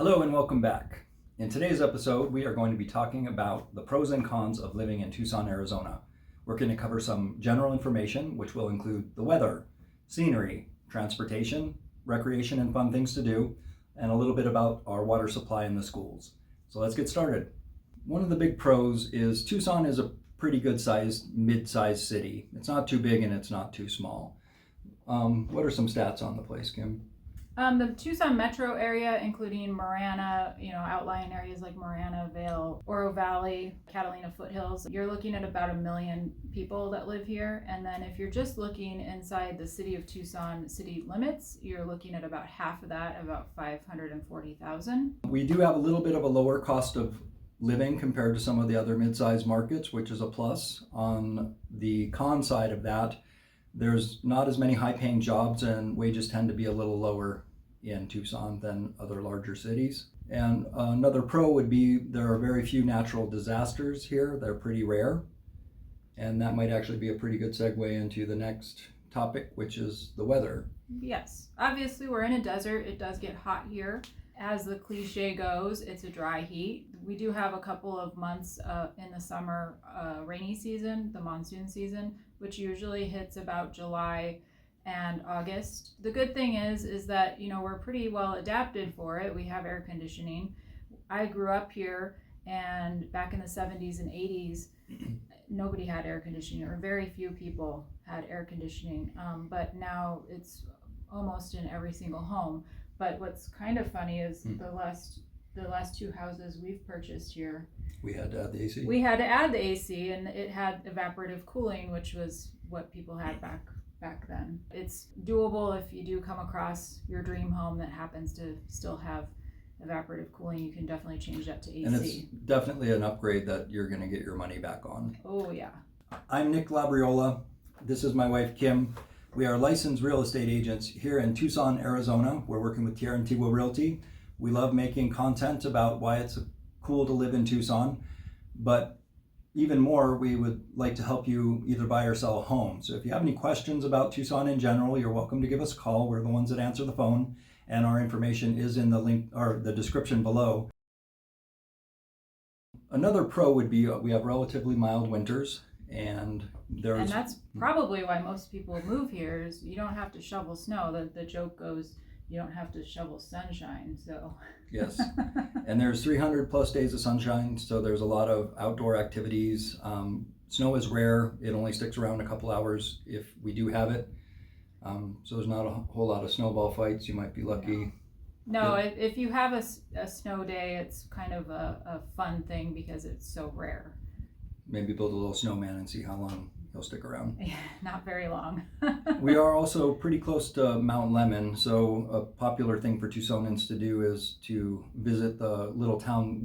Hello and welcome back. In today's episode, we are going to be talking about the pros and cons of living in Tucson, Arizona. We're going to cover some general information, which will include the weather, scenery, transportation, recreation and fun things to do, and a little bit about our water supply in the schools. So let's get started. One of the big pros is Tucson is a pretty good sized, mid-sized city. It's not too big and it's not too small. What are some stats on the place, Kim? The Tucson metro area, including Marana, outlying areas like Marana, Vale, Oro Valley, Catalina Foothills, you're looking at about 1 million people that live here. And then if you're just looking inside the city of Tucson city limits, you're looking at about half of that, about 540,000. We do have a little bit of a lower cost of living compared to some of the other mid-sized markets, which is a plus. On the con side of that, there's not as many high-paying jobs and wages tend to be a little lower in Tucson than other larger cities. And another pro would be there are very few natural disasters here. They're pretty rare. And that might actually be a pretty good segue into the next topic, which is the weather. Yes, obviously we're in a desert. It does get hot here. As the cliche goes, it's a dry heat. We do have a couple of months in the summer rainy season, the monsoon season, which usually hits about July and August. The good thing is that, we're pretty well adapted for it. We have air conditioning. I grew up here, and back in the 70s and 80s, nobody had air conditioning, or very few people had air conditioning. But now it's almost in every single home. But what's kind of funny is the last two houses we've purchased here, we had to add the AC. We had to add the AC, and it had evaporative cooling, which was what people had back then. It's doable if you do come across your dream home that happens to still have evaporative cooling. You can definitely change that to AC. And it's definitely an upgrade that you're going to get your money back on. Oh yeah. I'm Nick Labriola. This is my wife, Kim. We are licensed real estate agents here in Tucson, Arizona. We're working with Tierra, Antigua Realty. We love making content about why it's cool to live in Tucson, but even more, we would like to help you either buy or sell a home. So if you have any questions about Tucson in general, you're welcome to give us a call. We're the ones that answer the phone, and our information is in the link or the description below. Another pro would be we have relatively mild winters, and that's probably why most people move here, is you don't have to shovel snow. The joke goes, you don't have to shovel sunshine. So yes, and there's 300 plus days of sunshine, so there's a lot of outdoor activities. Snow is rare. It only sticks around a couple hours if we do have it. So there's not a whole lot of snowball fights. You might be lucky. No, if you have a snow day, it's kind of a fun thing because it's so rare. Maybe build a little snowman and see how long he'll stick around. Yeah, not very long. We are also pretty close to Mount Lemmon, so a popular thing for Tucsonans to do is to visit the little town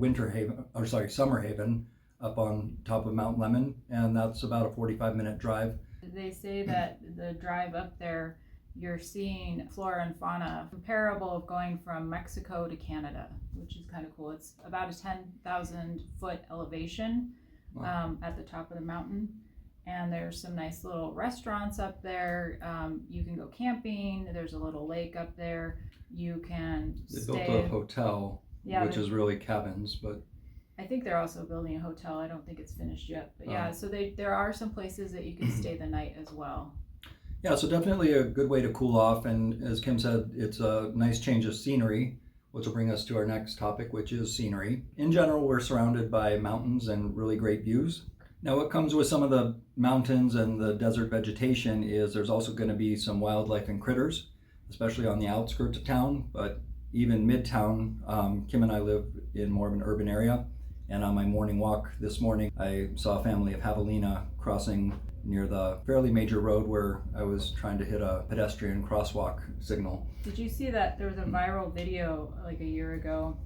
Summer Haven up on top of Mount Lemmon, and that's about a 45-minute drive. They say that the drive up there, you're seeing flora and fauna comparable of going from Mexico to Canada, which is kind of cool. It's about a 10,000 foot elevation. Wow. At the top of the mountain, and there's some nice little restaurants up there. You can go camping. There's a little lake up there. You can They built a hotel, which is really cabins, but I think they're also building a hotel. I don't think it's finished yet, but yeah, so there are some places that you can stay the night as well. Yeah, so definitely a good way to cool off, and as Kim said, it's a nice change of scenery, which will bring us to our next topic, which is scenery. In general, we're surrounded by mountains and really great views. Now, what comes with some of the mountains and the desert vegetation is there's also going to be some wildlife and critters, especially on the outskirts of town, but even midtown. Kim and I live in more of an urban area, and on my morning walk this morning, I saw a family of javelina crossing near the fairly major road where I was trying to hit a pedestrian crosswalk signal. Did you see that there was a viral video like a year ago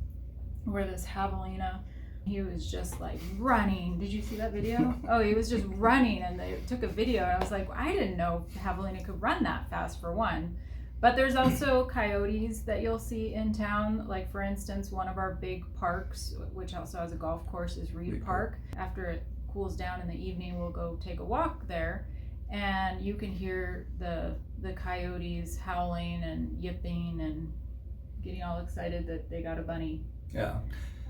where this javelina, he was just like running. Did you see that video? Oh, he was just running, and they took a video, and I was like, I didn't know javelina could run that fast, for one. But there's also coyotes that you'll see in town. Like, for instance, one of our big parks, which also has a golf course, is Reed Park. After it cools down in the evening, we'll go take a walk there, and you can hear the coyotes howling and yipping, and getting all excited that they got a bunny. Yeah.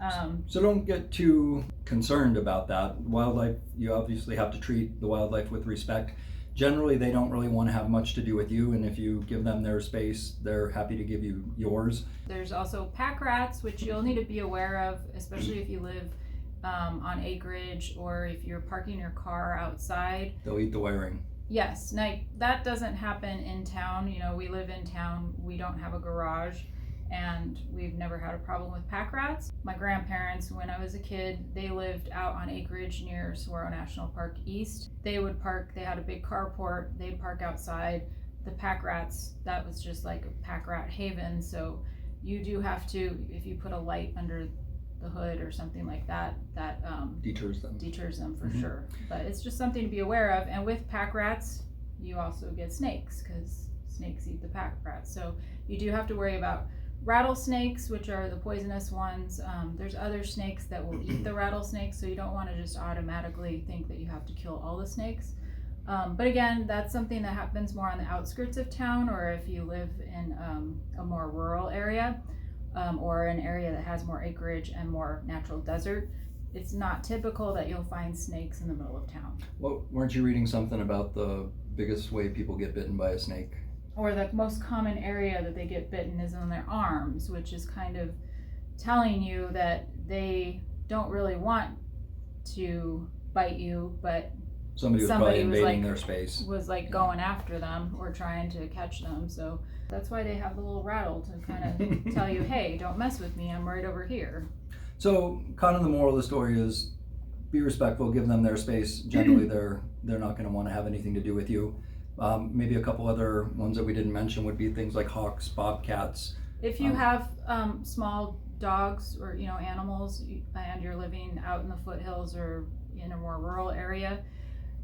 Um, So don't get too concerned about that. Wildlife, you obviously have to treat the wildlife with respect. Generally, they don't really want to have much to do with you, and if you give them their space, they're happy to give you yours. There's also pack rats, which you'll need to be aware of, especially if you live on acreage or if you're parking your car outside. They'll eat the wiring. Yes, now that doesn't happen in town. You know, we live in town, we don't have a garage, and we've never had a problem with pack rats. My grandparents, when I was a kid, they lived out on acreage near Saguaro National Park East. They would park, they had a big carport, they'd park outside. The pack rats, that was just like a pack rat haven, so you do have to, if you put a light under the hood or something like that, that Deters them. deters them for sure. But it's just something to be aware of. And with pack rats, you also get snakes, because snakes eat the pack rats. So you do have to worry about rattlesnakes, which are the poisonous ones. There's other snakes that will eat the rattlesnakes, so you don't want to just automatically think that you have to kill all the snakes. But again, that's something that happens more on the outskirts of town, or if you live in a more rural area, or an area that has more acreage and more natural desert. It's not typical that you'll find snakes in the middle of town. Well, weren't you reading something about the biggest way people get bitten by a snake? Or the most common area that they get bitten is on their arms, which is kind of telling you that they don't really want to bite you, but Somebody was probably invading their space. Was like going after them or trying to catch them. So that's why they have the little rattle to kind of tell you, hey, don't mess with me, I'm right over here. So kind of the moral of the story is be respectful, give them their space. Generally they're not going to want to have anything to do with you. Maybe a couple other ones that we didn't mention would be things like hawks, bobcats. If you have small dogs or animals and you're living out in the foothills or in a more rural area,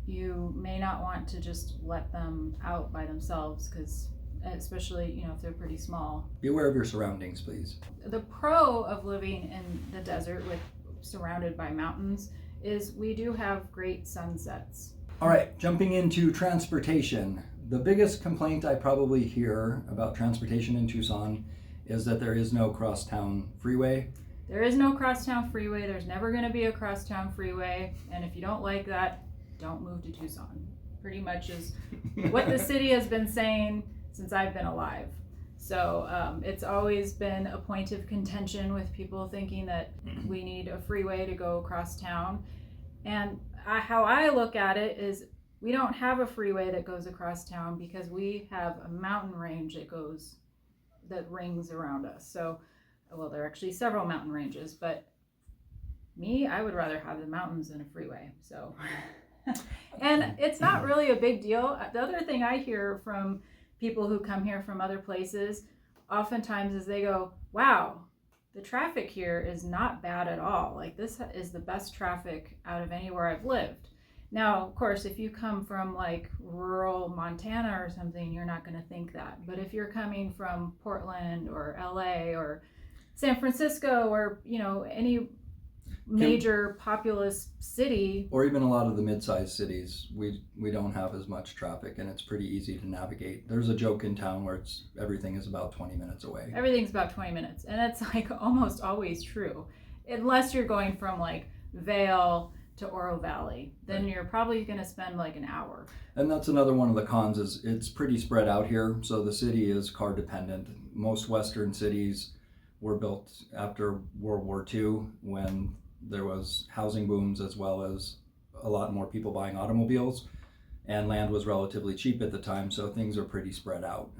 you may not want to just let them out by themselves, because especially if they're pretty small. Be aware of your surroundings, please. The pro of living in the desert surrounded by mountains is we do have great sunsets. All right, jumping into transportation. The biggest complaint I probably hear about transportation in Tucson is that there is no crosstown freeway. There is no crosstown freeway. There's never going to be a crosstown freeway. And if you don't like that, don't move to Tucson. Pretty much is what the city has been saying since I've been alive. So it's always been a point of contention with people thinking that we need a freeway to go across town. And how I look at it is we don't have a freeway that goes across town because we have a mountain range that rings around us. So, well, there are actually several mountain ranges, but I would rather have the mountains than a freeway. So, and it's not really a big deal. The other thing I hear from people who come here from other places oftentimes is they go, wow, the traffic here is not bad at all. Like, this is the best traffic out of anywhere I've lived. Now, of course, if you come from like rural Montana or something, you're not going to think that. But if you're coming from Portland or LA or San Francisco or, any major populous city, or even a lot of the mid-sized cities, we don't have as much traffic, and it's pretty easy to navigate. There's a joke in town where everything is about 20 minutes away. Everything's about 20 minutes, and it's like almost always true, unless you're going from like Vail to Oro Valley, then right. You're probably going to spend like an hour. And that's another one of the cons is it's pretty spread out here, so the city is car dependent. Most Western cities were built after World War II, when there was housing booms as well as a lot more people buying automobiles, and land was relatively cheap at the time, so things are pretty spread out.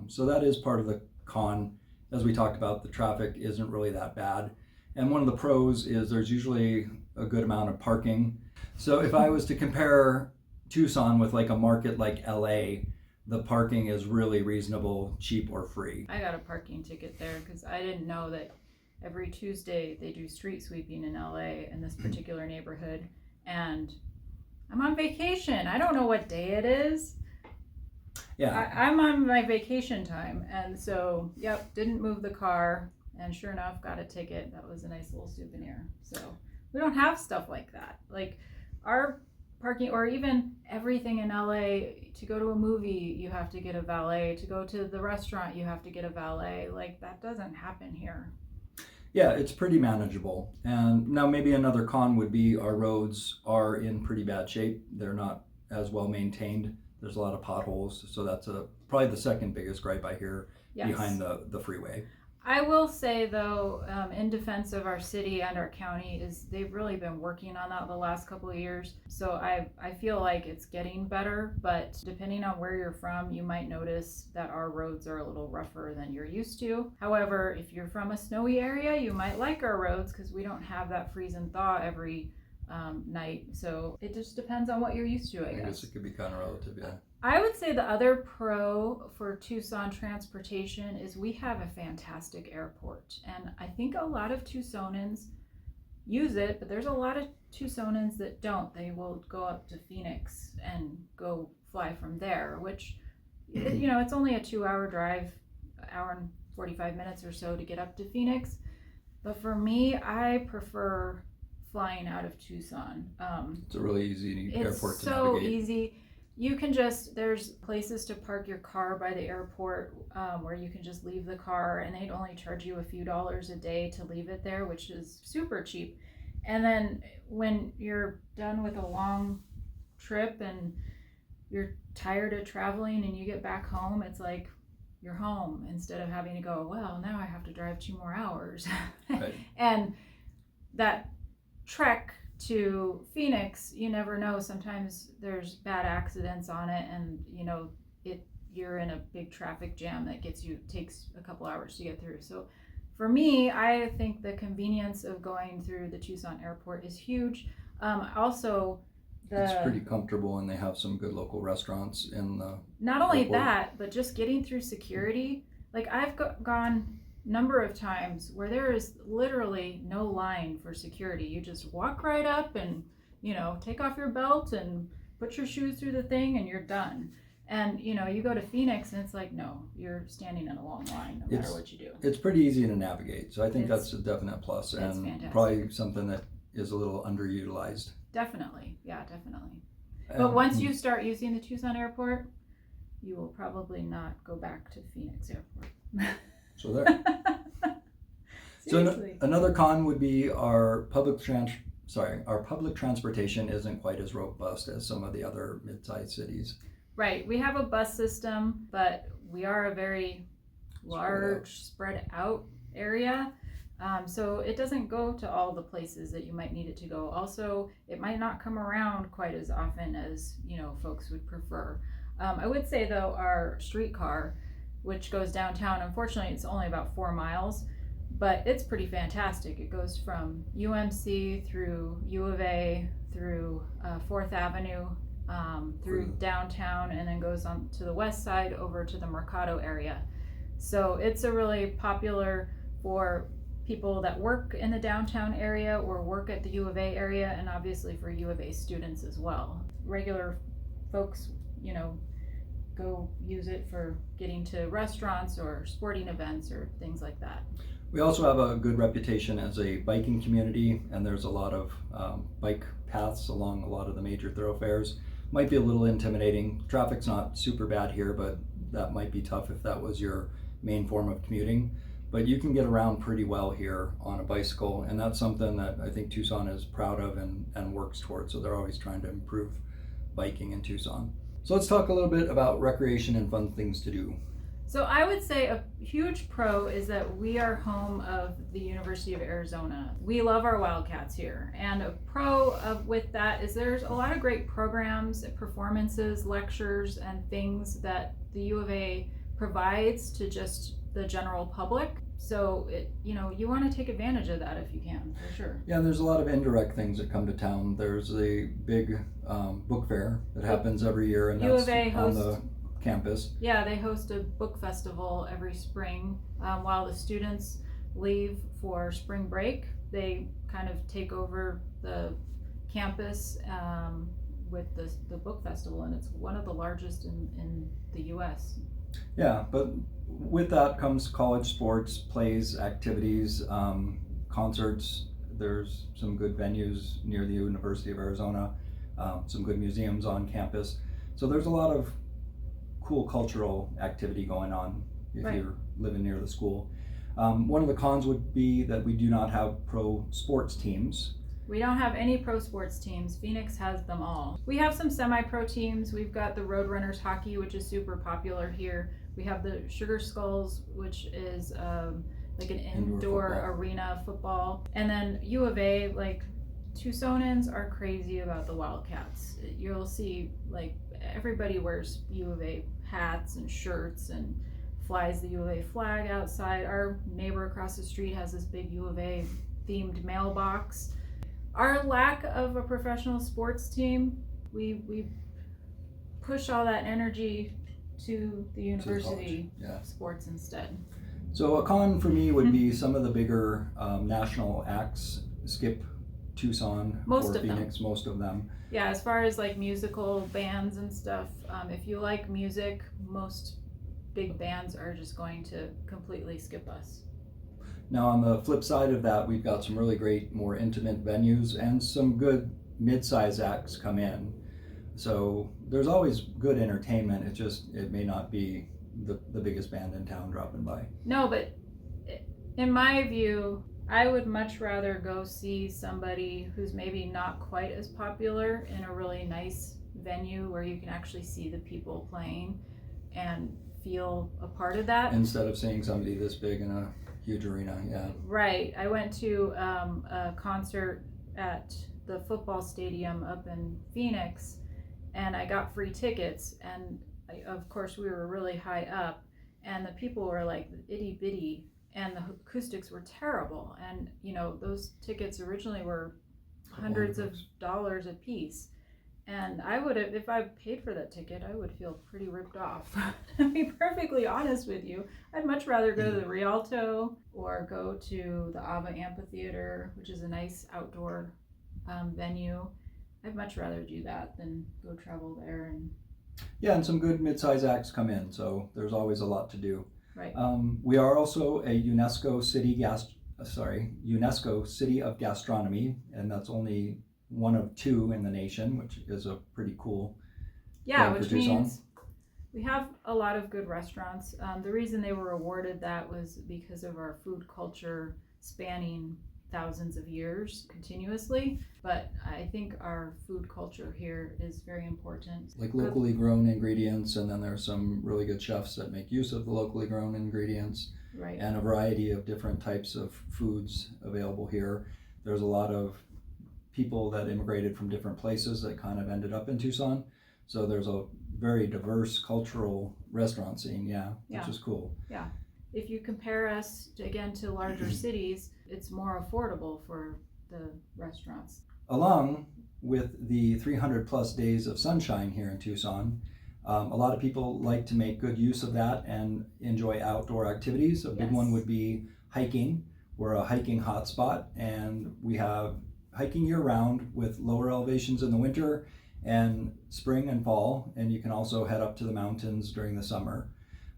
So that is part of the con. As we talked about, the traffic isn't really that bad. And one of the pros is there's usually a good amount of parking. So if I was to compare Tucson with like a market like LA, the parking is really reasonable, cheap, or free. I got a parking ticket there because I didn't know that every Tuesday they do street sweeping in LA in this particular neighborhood, and I'm on vacation. I don't know what day it is. Yeah. I'm on my vacation time, and so didn't move the car, and sure enough got a ticket. That was a nice little souvenir. So we don't have stuff like that. Like, our parking, or even everything in LA. To go to a movie, you have to get a valet. To go to the restaurant, you have to get a valet. Like, that doesn't happen here. Yeah, it's pretty manageable. And now maybe another con would be our roads are in pretty bad shape. They're not as well maintained. There's a lot of potholes, so that's probably the second biggest gripe I hear behind the freeway. I will say, though, in defense of our city and our county, is they've really been working on that the last couple of years. So I feel like it's getting better, but depending on where you're from, you might notice that our roads are a little rougher than you're used to. However, if you're from a snowy area, you might like our roads because we don't have that freeze and thaw every night. So it just depends on what you're used to, I guess. It could be kind of relative, yeah. I would say the other pro for Tucson transportation is we have a fantastic airport. And I think a lot of Tucsonans use it, but there's a lot of Tucsonans that don't. They will go up to Phoenix and go fly from there, which, you know, it's only a 2-hour drive, hour and 45 minutes or so to get up to Phoenix. But for me, I prefer flying out of Tucson. It's a really easy airport to navigate. It's so easy. You can there's places to park your car by the airport where you can just leave the car, and they'd only charge you a few dollars a day to leave it there, which is super cheap. And then when you're done with a long trip and you're tired of traveling and you get back home, it's like you're home instead of having to go, well, now I have to drive 2 more hours. Right. And that trek to Phoenix, you never know. Sometimes there's bad accidents on it, and you know you're in a big traffic jam that takes a couple hours to get through. So for me, I think the convenience of going through the Tucson airport is huge. Also, it's pretty comfortable, and they have some good local restaurants in the not only airport. That, but just getting through security. Like, I've gone number of times where there is literally no line for security. You just walk right up and, you know, take off your belt and put your shoes through the thing and you're done. And, you know, you go to Phoenix and it's like, no, you're standing in a long line no matter what you do. It's pretty easy to navigate. So I think that's a definite plus, and fantastic. Probably something that is a little underutilized. Definitely. Yeah, definitely. But once you start using the Tucson airport, you will probably not go back to Phoenix airport. So there. So another con would be our public transportation isn't quite as robust as some of the other mid-sized cities. Right. We have a bus system, but we are a very large, spread out area. So it doesn't go to all the places that you might need it to go. Also, it might not come around quite as often as, you know, folks would prefer. I would say, though, our streetcar, which goes downtown, unfortunately, it's only about 4 miles, but it's pretty fantastic. It goes from UMC through U of A, through 4th Avenue, through downtown, and then goes on to the west side over to the Mercado area. So it's a really popular for people that work in the downtown area or work at the U of A area, and obviously for U of A students as well. Regular folks, you know, go use it for getting to restaurants or sporting events or things like that. We also have a good reputation as a biking community, and there's a lot of bike paths along a lot of the major thoroughfares. Might be a little intimidating. Traffic's not super bad here, but that might be tough if that was your main form of commuting. But you can get around pretty well here on a bicycle, and that's something that I think Tucson is proud of and works towards. So they're always trying to improve biking in Tucson. So let's talk a little bit about recreation and fun things to do. So I would say a huge pro is that we are home of the University of Arizona. We love our Wildcats here. And a pro with that is there's a lot of great programs, performances, lectures, and things that the U of A provides to just the general public. So you want to take advantage of that if you can, for sure. Yeah, and there's a lot of indirect things that come to town. There's a big book fair that happens every year, and that's on the campus. Yeah, they host a book festival every spring. While the students leave for spring break, they kind of take over the campus with the book festival, and it's one of the largest in the U.S. Yeah, but with that comes college sports, plays, activities, concerts. There's some good venues near the University of Arizona. some good museums on campus. So there's a lot of cool cultural activity going on if Right. you're living near the school. One of the cons would be that we do not have pro sports teams. We don't have any pro sports teams. Phoenix has them all. We have some semi-pro teams. We've got the Roadrunners hockey, which is super popular here. We have the Sugar Skulls, which is like an indoor football. arena football. And then U of A, like Tucsonans are crazy about the Wildcats. You'll see like everybody wears U of A hats and shirts and flies the U of A flag outside. Our neighbor across the street has this big U of A themed mailbox. Our lack of a professional sports team, we push all that energy to the university Yeah. sports instead. So a con for me would be some of the bigger national acts skip Tucson Most or of them. Phoenix, most of them. Yeah, as far as like musical bands and stuff, if you like music, most big bands are just going to completely skip us. Now on the flip side of that, we've got some really great, more intimate venues and some good mid-size acts come in. So there's always good entertainment. It may not be the biggest band in town dropping by. No, but in my view, I would much rather go see somebody who's maybe not quite as popular in a really nice venue where you can actually see the people playing and feel a part of that. Instead of seeing somebody this big in a huge arena, yeah. Right. I went to a concert at the football stadium up in Phoenix, and I got free tickets, and of course we were really high up, and the people were like itty bitty, and the acoustics were terrible, and those tickets originally were hundreds of dollars a piece, and I would have, if I paid for that ticket, I would feel pretty ripped off. To be perfectly honest with you, I'd much rather go to the Rialto or go to the Ava Amphitheater, which is a nice outdoor venue. I'd much rather do that than go travel there. Yeah, and some good mid-size acts come in, so there's always a lot to do. Right. We are also a UNESCO City of Gastronomy, and that's only one of 2 in the nation, which is a pretty cool. Yeah, thing which for Tucson. means we have a lot of good restaurants. The reason they were awarded that was because of our food culture spanning thousands of years continuously, but I think our food culture here is very important. Like locally grown ingredients, and then there's some really good chefs that make use of the locally grown ingredients. Right. And a variety of different types of foods available here. There's a lot of people that immigrated from different places that kind of ended up in Tucson. So there's a very diverse cultural restaurant scene, which is cool. Yeah. If you compare us to larger cities, it's more affordable for the restaurants. Along with the 300 plus days of sunshine here in Tucson, a lot of people like to make good use of that and enjoy outdoor activities. A big one would be hiking. We're a hiking hotspot, and we have hiking year round with lower elevations in the winter and spring and fall, and you can also head up to the mountains during the summer.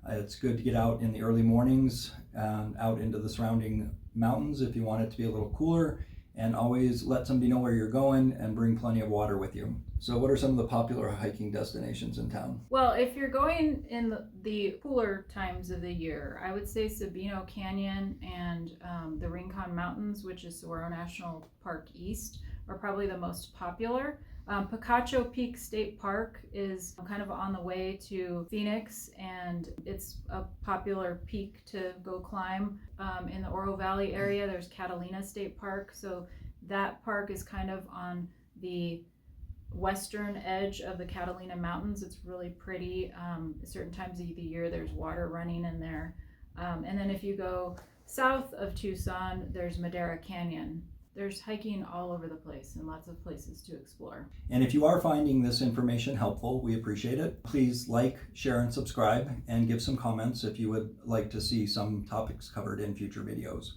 It's good to get out in the early mornings and out into the surrounding mountains if you want it to be a little cooler, and always let somebody know where you're going and bring plenty of water with you. So what are some of the popular hiking destinations in town? Well, if you're going in the cooler times of the year, I would say Sabino Canyon and the Rincon Mountains, which is Saguaro National Park East, are probably the most popular. Picacho Peak State Park is kind of on the way to Phoenix, and it's a popular peak to go climb. In the Oro Valley area, there's Catalina State Park, so that park is kind of on the western edge of the Catalina Mountains. It's really pretty. Certain times of the year there's water running in there. And then if you go south of Tucson, there's Madera Canyon. There's hiking all over the place and lots of places to explore. And if you are finding this information helpful, we appreciate it. Please like, share, and subscribe, and give some comments if you would like to see some topics covered in future videos.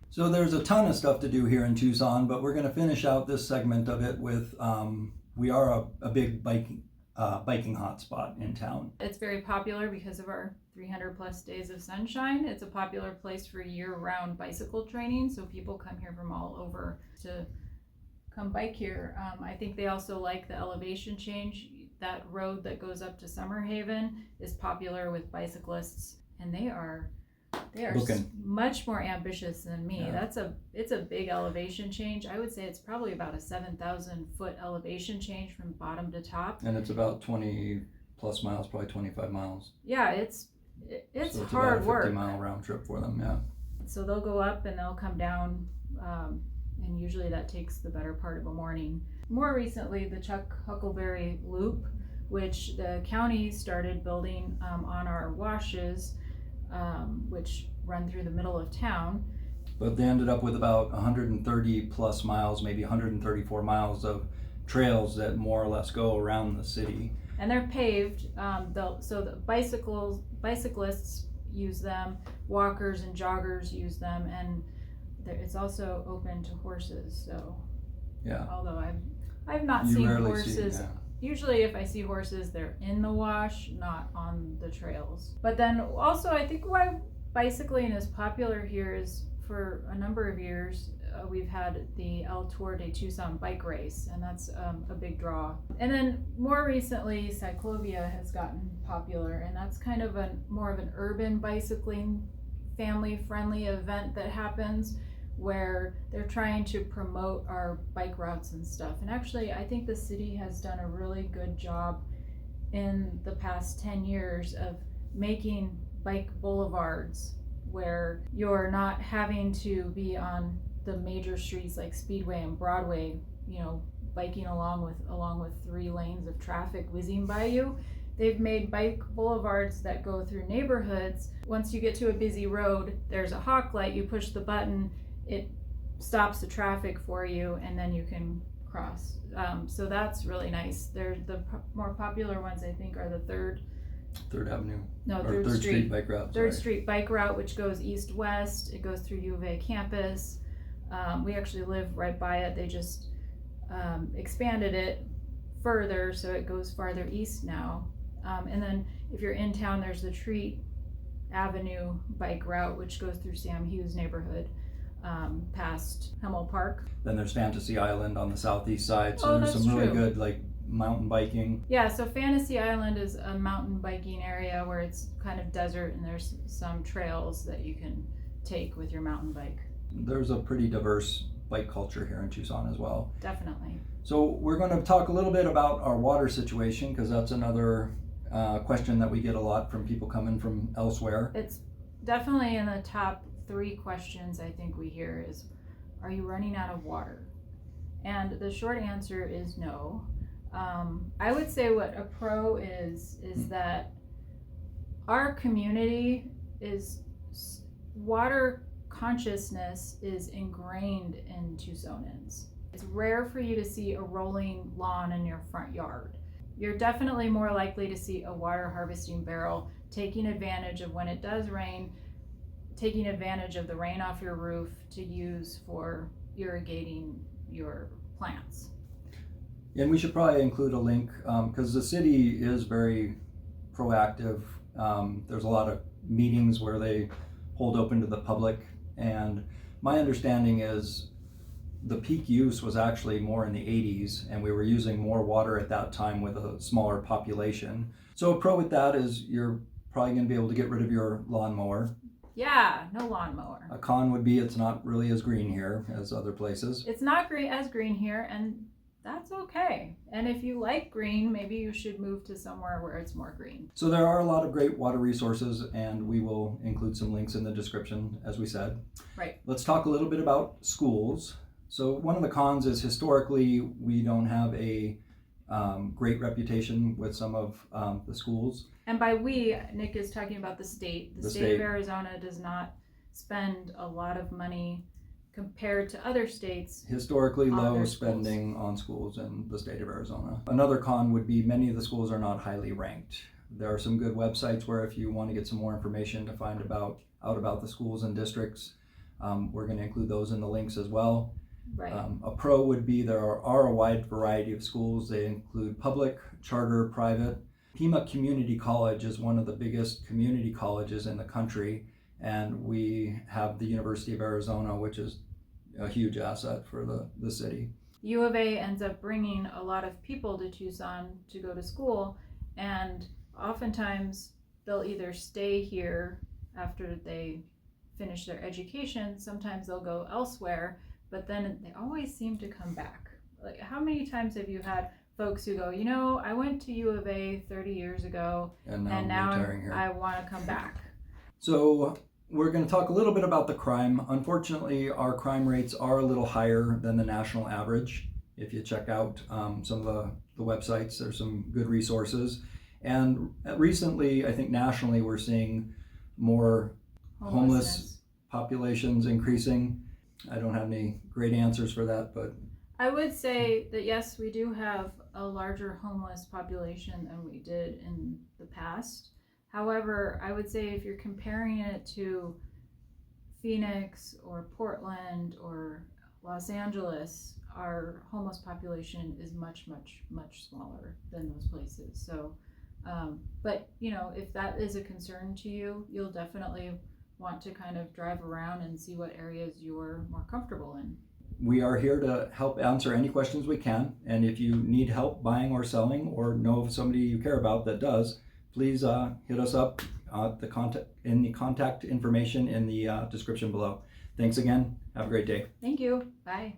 So there's a ton of stuff to do here in Tucson, but we're going to finish out this segment of it with we are a big biking hotspot in town. It's very popular because of our 300 plus days of sunshine. It's a popular place for year-round bicycle training, so people come here from all over to come bike here. I think they also like the elevation change. That road that goes up to Summer Haven is popular with bicyclists, and they are much more ambitious than me. Yeah. It's a big elevation change. I would say it's probably about a 7,000-foot elevation change from bottom to top. And it's about 20 plus miles, probably 25 miles. Yeah, it's So it's hard about a work. 50-mile round trip for them, yeah. So they'll go up and they'll come down, and usually that takes the better part of a morning. More recently, the Huckleberry Loop, which the county started building on our washes, which run through the middle of town. But they ended up with about 130 plus miles, maybe 134 miles of trails that more or less go around the city. And they're paved, so the bicyclists use them, walkers and joggers use them, and it's also open to horses. So, yeah. Although I've not You seen rarely horses. see, yeah. Usually, if I see horses, they're in the wash, not on the trails. But then also, I think why bicycling is popular here is for a number of years. We've had the El Tour de Tucson bike race, and that's a big draw. And then more recently, cyclovia has gotten popular, and that's kind of more of an urban bicycling, family-friendly event that happens where they're trying to promote our bike routes and stuff. And actually, I think the city has done a really good job in the past 10 years of making bike boulevards where you're not having to be on the major streets like Speedway and Broadway, biking along with 3 lanes of traffic whizzing by you. They've made bike boulevards that go through neighborhoods. Once you get to a busy road, there's a hawk light, you push the button, it stops the traffic for you, and then you can cross. So that's really nice. The more popular ones, I think, are the Third Street bike route. Third Street bike route, which goes east-west. It goes through U of A campus. We actually live right by it. They just expanded it further, so it goes farther east now. And then if you're in town, there's the Treat Avenue bike route, which goes through Sam Hughes neighborhood, past Hummel Park. Then there's Fantasy Island on the southeast side, so there's some really good mountain biking. Yeah, so Fantasy Island is a mountain biking area where it's kind of desert, and there's some trails that you can take with your mountain bike. There's a pretty diverse bike culture here in Tucson as well. Definitely. So we're going to talk a little bit about our water situation, because that's another question that we get a lot from people coming from elsewhere. It's definitely in the top 3 questions I think we hear is, are you running out of water? And the short answer is no. I would say what a pro is that our community is water consciousness is ingrained in Tucsonans. It's rare for you to see a rolling lawn in your front yard. You're definitely more likely to see a water harvesting barrel taking advantage of when it does rain, taking advantage of the rain off your roof to use for irrigating your plants. And we should probably include a link, because the city is very proactive. There's a lot of meetings where they hold open to the public, and my understanding is the peak use was actually more in the 80s, and we were using more water at that time with a smaller population. So a pro with that is you're probably going to be able to get rid of your lawnmower. Yeah, no lawnmower. A con would be it's not really as green here as other places. It's not as green here, and that's okay. And if you like green, maybe you should move to somewhere where it's more green. So there are a lot of great water resources, and we will include some links in the description, as we said. Right. Let's talk a little bit about schools. So one of the cons is historically we don't have a great reputation with some of the schools. And by we, Nick is talking about the state. The state of Arizona does not spend a lot of money compared to other states. Historically low spending on schools in the state of Arizona. Another con would be many of the schools are not highly ranked. There are some good websites where if you want to get some more information to find out about the schools and districts, we're going to include those in the links as well. Right. A pro would be there are a wide variety of schools. They include public, charter, private. Pima Community College is one of the biggest community colleges in the country, and we have the University of Arizona, which is a huge asset for the city. U of A ends up bringing a lot of people to Tucson to go to school, and oftentimes they'll either stay here after they finish their education. Sometimes they'll go elsewhere, but then they always seem to come back. Like, how many times have you had folks who go, I went to U of A 30 years ago, and and now now I'm retiring here. I want to come back. So we're going to talk a little bit about the crime. Unfortunately, our crime rates are a little higher than the national average. If you check out some of the websites, there's some good resources. And recently, I think nationally, we're seeing more homeless populations increasing. I don't have any great answers for that, but I would say that yes, we do have a larger homeless population than we did in the past. However, I would say if you're comparing it to Phoenix or Portland or Los Angeles, our homeless population is much, much, much smaller than those places. So, but if that is a concern to you, you'll definitely want to kind of drive around and see what areas you're more comfortable in. We are here to help answer any questions we can. And if you need help buying or selling, or know of somebody you care about that does, please hit us up in the contact information in the description below. Thanks again. Have a great day. Thank you. Bye.